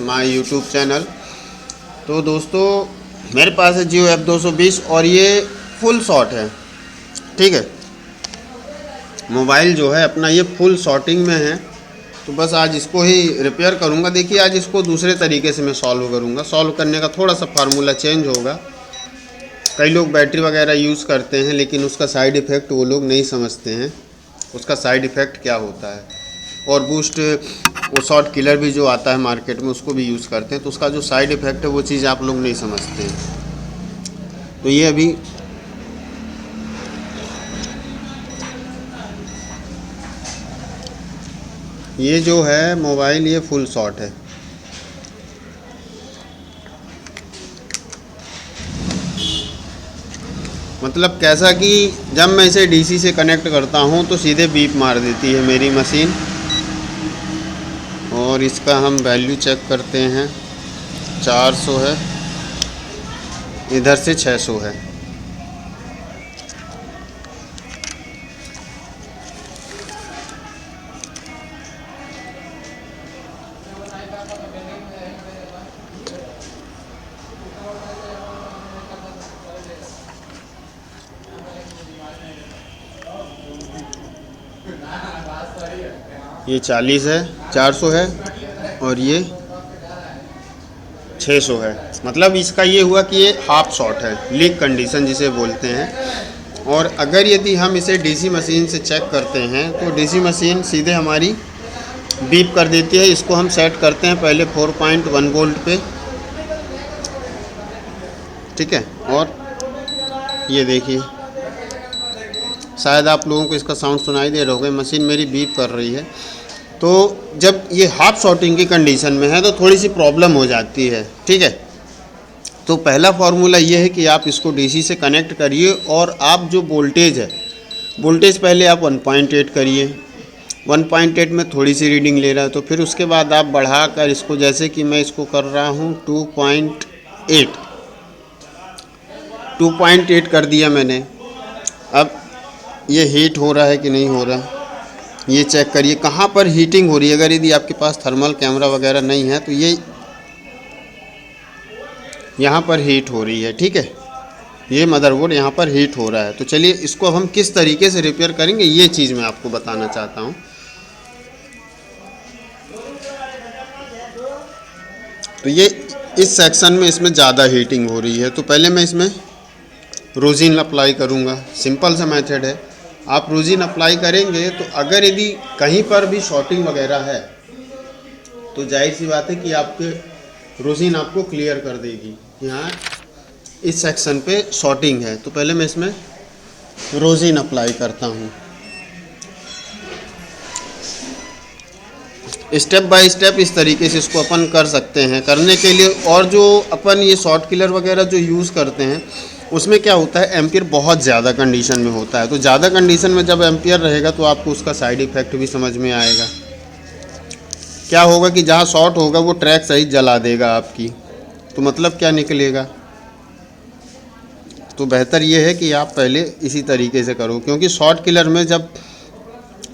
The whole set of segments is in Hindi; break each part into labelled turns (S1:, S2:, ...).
S1: My YouTube channel. तो दोस्तों मेरे पास है जियो F220 और ये फुल शॉट है, ठीक है। मोबाइल जो है अपना ये फुल शॉटिंग में है। तो बस आज इसको ही रिपेयर करूँगा। देखिए आज इसको दूसरे तरीके से मैं सॉल्व करूँगा। सॉल्व करने का थोड़ा सा फार्मूला चेंज होगा। कई लोग बैटरी वगैरह यूज़ करते हैं लेकिन उसका साइड इफ़ेक्ट वो लोग नहीं समझते हैं, उसका साइड इफ़ेक्ट क्या होता है। और बूस्ट वो शॉट किलर भी जो आता है मार्केट में उसको भी यूज़ करते हैं, तो उसका जो साइड इफ़ेक्ट है वो चीज़ आप लोग नहीं समझते हैं। तो ये अभी ये जो है मोबाइल ये फुल शॉट है। मतलब कैसा कि जब मैं इसे डीसी से कनेक्ट करता हूँ तो सीधे बीप मार देती है मेरी मशीन। और इसका हम वैल्यू चेक करते हैं, 400 है, इधर से 600 है। ये 40 है, 400 है और ये 600 है। मतलब इसका ये हुआ कि ये हाफ शॉट है, लीक कंडीशन जिसे बोलते हैं। और अगर यदि हम इसे डीसी मशीन से चेक करते हैं तो डीसी मशीन सीधे हमारी बीप कर देती है। इसको हम सेट करते हैं पहले 4.1 वोल्ट पे, ठीक है। और ये देखिए शायद आप लोगों को इसका साउंड सुनाई दे रहा होगा, मशीन मेरी बीप कर रही है। तो जब ये हाफ शॉटिंग की कंडीशन में है तो थोड़ी सी प्रॉब्लम हो जाती है, ठीक है। तो पहला फार्मूला ये है कि आप इसको डीसी से कनेक्ट करिए और आप जो वोल्टेज है, वोल्टेज पहले आप 1.8 करिए। 1.8 में थोड़ी सी रीडिंग ले रहा है तो फिर उसके बाद आप बढ़ा कर इसको, जैसे कि मैं इसको कर रहा हूँ 2.8 कर दिया मैंने। अब ये हीट हो रहा है कि नहीं हो रहा ये चेक करिए, कहाँ पर हीटिंग हो रही है। अगर यदि आपके पास थर्मल कैमरा वगैरह नहीं है तो ये यहाँ पर हीट हो रही है, ठीक है। ये मदरबोर्ड यहाँ पर हीट हो रहा है। तो चलिए इसको अब हम किस तरीके से रिपेयर करेंगे ये चीज़ मैं आपको बताना चाहता हूँ। तो ये इस सेक्शन में इसमें ज़्यादा हीटिंग हो रही है तो पहले मैं इसमें रोजीन अप्लाई करूँगा। सिंपल सा मेथड है। आप रोजीन अप्लाई करेंगे तो अगर यदि कहीं पर भी शॉर्टिंग वगैरह है तो जाहिर सी बात है कि आपके रोजीन आपको क्लियर कर देगी कि हाँ इस सेक्शन पे शॉर्टिंग है। तो पहले मैं इसमें रोजीन अप्लाई करता हूँ। स्टेप बाय स्टेप इस तरीके से इसको अपन कर सकते हैं करने के लिए। और जो अपन ये शॉर्ट किलर वगैरह जो यूज़ करते हैं उसमें क्या होता है, एम्पियर बहुत ज़्यादा कंडीशन में होता है। तो ज़्यादा कंडीशन में जब एम्पियर रहेगा तो आपको उसका साइड इफ़ेक्ट भी समझ में आएगा। क्या होगा कि जहाँ शॉर्ट होगा वो ट्रैक सही जला देगा आपकी, तो मतलब क्या निकलेगा। तो बेहतर ये है कि आप पहले इसी तरीके से करो, क्योंकि शॉर्ट किलर में जब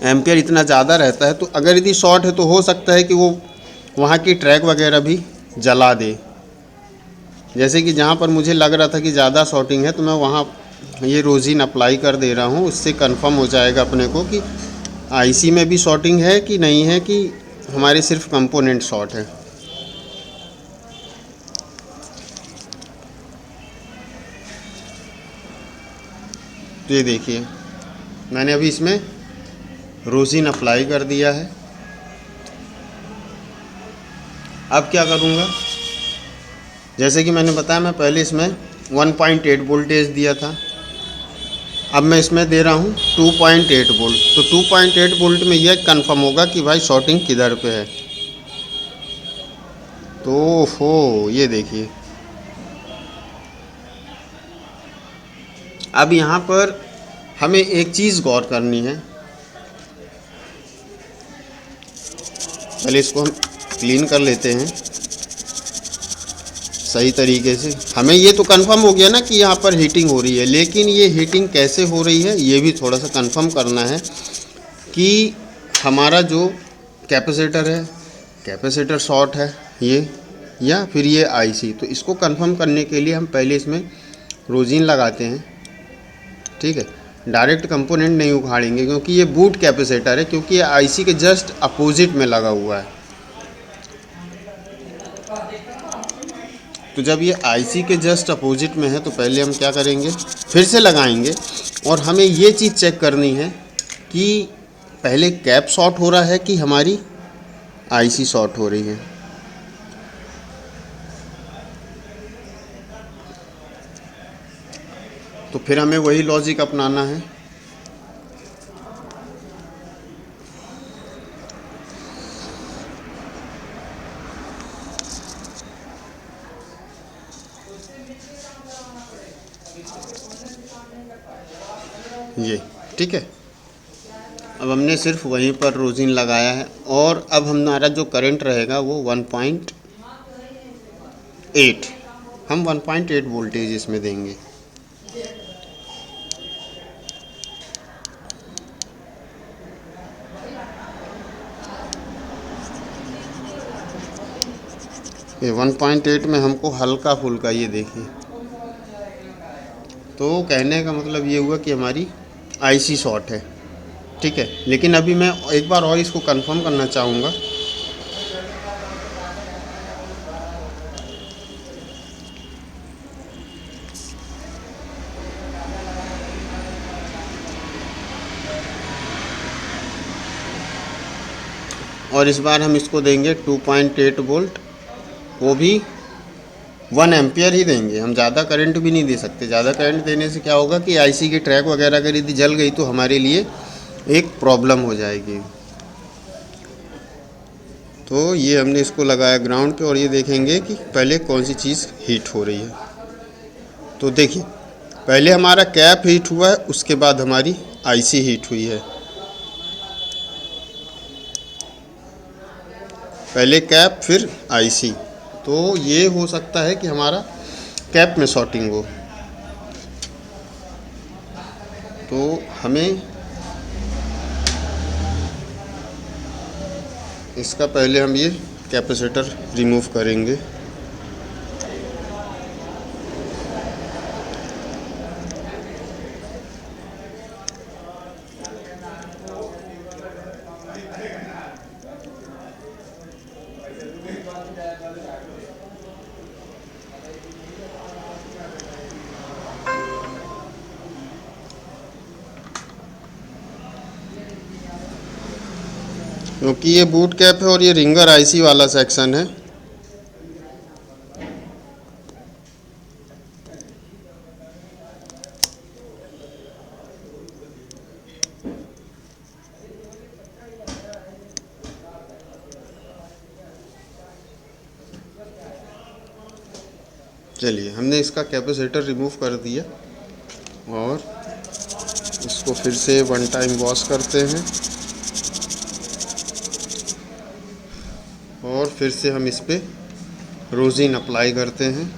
S1: एम्पियर इतना ज़्यादा रहता है तो अगर यदि शॉर्ट है तो हो सकता है कि वो वहाँ की ट्रैक वगैरह भी जला दे। जैसे कि जहाँ पर मुझे लग रहा था कि ज़्यादा शॉर्टिंग है तो मैं वहाँ ये रोजीन अप्लाई कर दे रहा हूँ। उससे कंफर्म हो जाएगा अपने को कि आईसी में भी शॉर्टिंग है कि नहीं है, कि हमारे सिर्फ कंपोनेंट शॉर्ट है। तो ये देखिए मैंने अभी इसमें रोजीन अप्लाई कर दिया है। अब क्या करूँगा, जैसे कि मैंने बताया मैं पहले इसमें 1.8 वोल्टेज दिया था, अब मैं इसमें दे रहा हूँ 2.8 वोल्ट। तो 2.8 वोल्ट में यह कंफर्म होगा कि भाई शॉर्टिंग किधर पे है। तो हो ये देखिए अब यहाँ पर हमें एक चीज़ गौर करनी है। पहले इसको हम क्लीन कर लेते हैं सही तरीके से। हमें ये तो कंफर्म हो गया ना कि यहाँ पर हीटिंग हो रही है, लेकिन ये हीटिंग कैसे हो रही है ये भी थोड़ा सा कंफर्म करना है कि हमारा जो कैपेसिटर है, कैपेसिटर शॉर्ट है ये या फिर ये आईसी। तो इसको कंफर्म करने के लिए हम पहले इसमें रोजीन लगाते हैं, ठीक है। डायरेक्ट कंपोनेंट नहीं उखाड़ेंगे क्योंकि ये बूट कैपेसिटर है, क्योंकि ये आईसी के जस्ट अपोजिट में लगा हुआ है। तो जब ये आईसी के जस्ट अपोजिट में है तो पहले हम क्या करेंगे, फिर से लगाएंगे और हमें ये चीज़ चेक करनी है कि पहले कैप शॉर्ट हो रहा है कि हमारी आईसी शॉर्ट हो रही है। तो फिर हमें वही लॉजिक अपनाना है। ये ठीक है। अब हमने सिर्फ वहीं पर रोजीन लगाया है और अब हमारा जो करंट रहेगा वो 1.8, हम 1.8 वोल्टेज इसमें देंगे। ये 1.8 में हमको हल्का फुल्का, ये देखिए, तो कहने का मतलब ये हुआ कि हमारी आईसी शॉर्ट है, ठीक है। लेकिन अभी मैं एक बार और इसको कंफर्म करना चाहूँगा। और इस बार हम इसको देंगे 2.8 वोल्ट, वो भी 1 एम्पियर ही देंगे। हम ज़्यादा करंट भी नहीं दे सकते। ज़्यादा करंट देने से क्या होगा कि आईसी की ट्रैक वगैरह अगर यदि जल गई तो हमारे लिए एक प्रॉब्लम हो जाएगी। तो ये हमने इसको लगाया ग्राउंड पे और ये देखेंगे कि पहले कौन सी चीज़ हीट हो रही है। तो देखिए, पहले हमारा कैप हीट हुआ है, उसके बाद हमारी आईसी हीट हुई है। पहले कैप फिर आईसी। तो ये हो सकता है कि हमारा कैप में शॉर्टिंग हो। तो हमें इसका पहले हम ये कैपेसिटर रिमूव करेंगे। क्योंकि ये बूट कैप है और ये रिंगर आईसी वाला सेक्शन है। चलिए, हमने इसका कैपेसिटर रिमूव कर दिया और इसको फिर से 1 टाइम वॉश करते हैं और फिर से हम इस पे रोजीन अप्लाई करते हैं।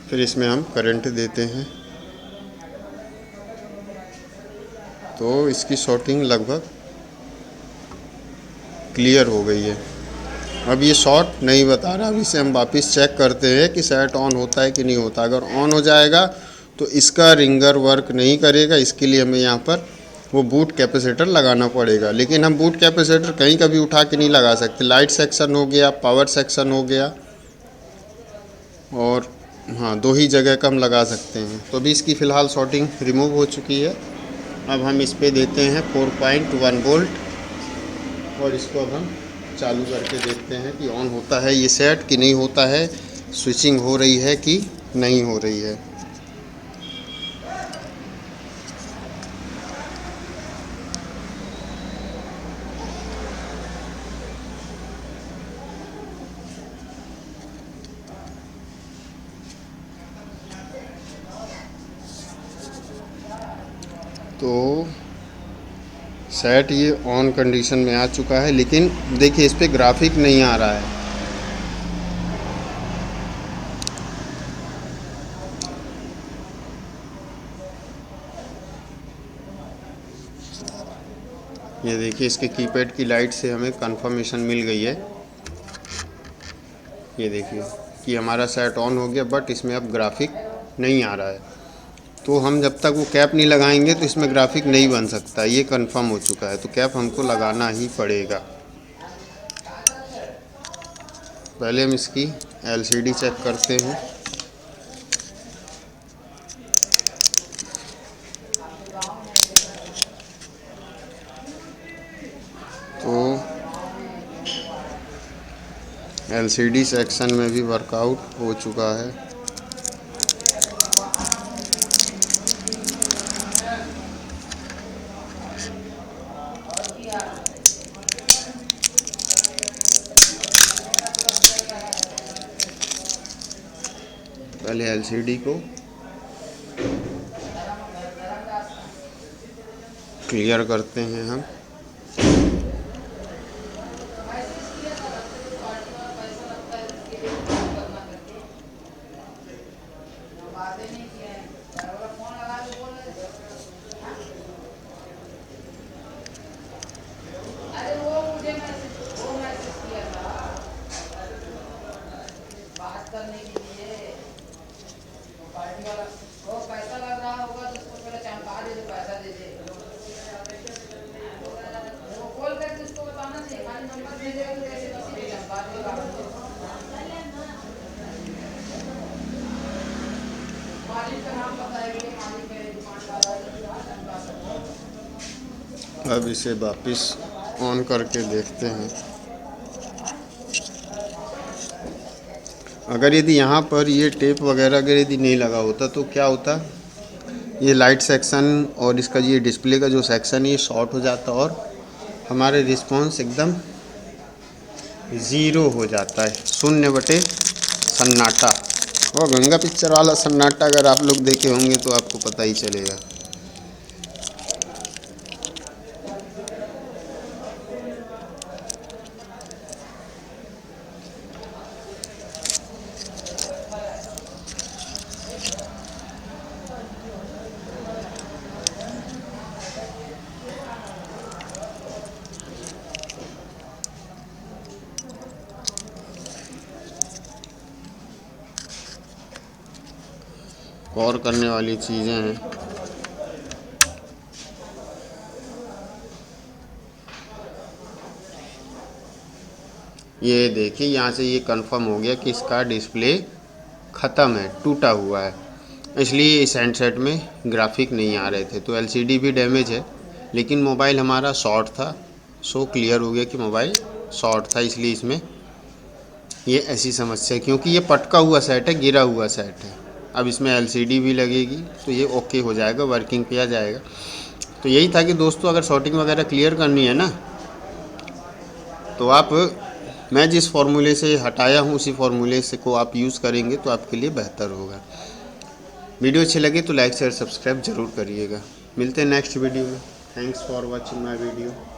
S1: फिर इसमें हम करंट देते हैं। तो इसकी शॉर्टिंग लगभग क्लियर हो गई है। अब ये शॉर्ट नहीं बता रहा। अब इसे हम वापस चेक करते हैं कि सेट ऑन होता है कि नहीं होता। अगर ऑन हो जाएगा तो इसका रिंगर वर्क नहीं करेगा। इसके लिए हमें यहाँ पर वो बूट कैपेसिटर लगाना पड़ेगा। लेकिन हम बूट कैपेसिटर कहीं कभी उठा के नहीं लगा सकते। लाइट सेक्शन हो गया, पावर सेक्शन हो गया, और हाँ, 2 ही जगह का हम लगा सकते हैं। तो अभी इसकी फ़िलहाल शॉर्टिंग रिमूव हो चुकी है। अब हम इस पे देते हैं 4.1 वोल्ट और इसको अब हम चालू करके देखते हैं कि ऑन होता है ये सेट कि नहीं होता है, स्विचिंग हो रही है कि नहीं हो रही है। तो सेट ये ऑन कंडीशन में आ चुका है, लेकिन देखिए इस पे ग्राफिक नहीं आ रहा है। ये देखिए इसके कीपैड की लाइट से हमें कंफर्मेशन मिल गई है। ये देखिए कि हमारा सेट ऑन हो गया, बट इसमें अब ग्राफिक नहीं आ रहा है। तो हम जब तक वो कैप नहीं लगाएंगे तो इसमें ग्राफिक नहीं बन सकता, ये कंफर्म हो चुका है। तो कैप हमको लगाना ही पड़ेगा। पहले हम इसकी LCD चेक करते हैं। तो LCD सेक्शन में भी वर्कआउट हो चुका है। पहले LCD को क्लियर करते हैं हम। अब इसे वापस ऑन करके देखते हैं। अगर यदि यहाँ पर ये टेप वगैरह अगर यदि नहीं लगा होता तो क्या होता, ये लाइट सेक्शन और इसका ये डिस्प्ले का जो सेक्शन है ये शॉर्ट हो जाता और हमारे रिस्पांस एकदम ज़ीरो हो जाता है, शून्य बटे सन्नाटा। और गंगा पिक्चर वाला सन्नाटा अगर आप लोग देखे होंगे तो आपको पता ही चलेगा। और करने वाली चीज़ें हैं। ये देखिए यहाँ से ये कंफर्म हो गया कि इसका डिस्प्ले ख़त्म है, टूटा हुआ है, इसलिए इस हैंडसेट में ग्राफिक नहीं आ रहे थे। तो LCD भी डैमेज है, लेकिन मोबाइल हमारा शॉर्ट था। सो क्लियर हो गया कि मोबाइल शॉर्ट था, इसलिए इसमें ये ऐसी समस्या, क्योंकि ये पटका हुआ सेट है, गिरा हुआ सेट है। अब इसमें LCD भी लगेगी तो ये ओके हो जाएगा, वर्किंग पे आ जाएगा। तो यही था कि दोस्तों, अगर शॉर्टिंग वगैरह क्लियर करनी है ना, तो आप मैं जिस फार्मूले से हटाया हूँ उसी फार्मूले से को आप यूज़ करेंगे तो आपके लिए बेहतर होगा। वीडियो अच्छी लगे तो लाइक शेयर सब्सक्राइब ज़रूर करिएगा। मिलते हैं नेक्स्ट वीडियो में। Thanks for watching my video.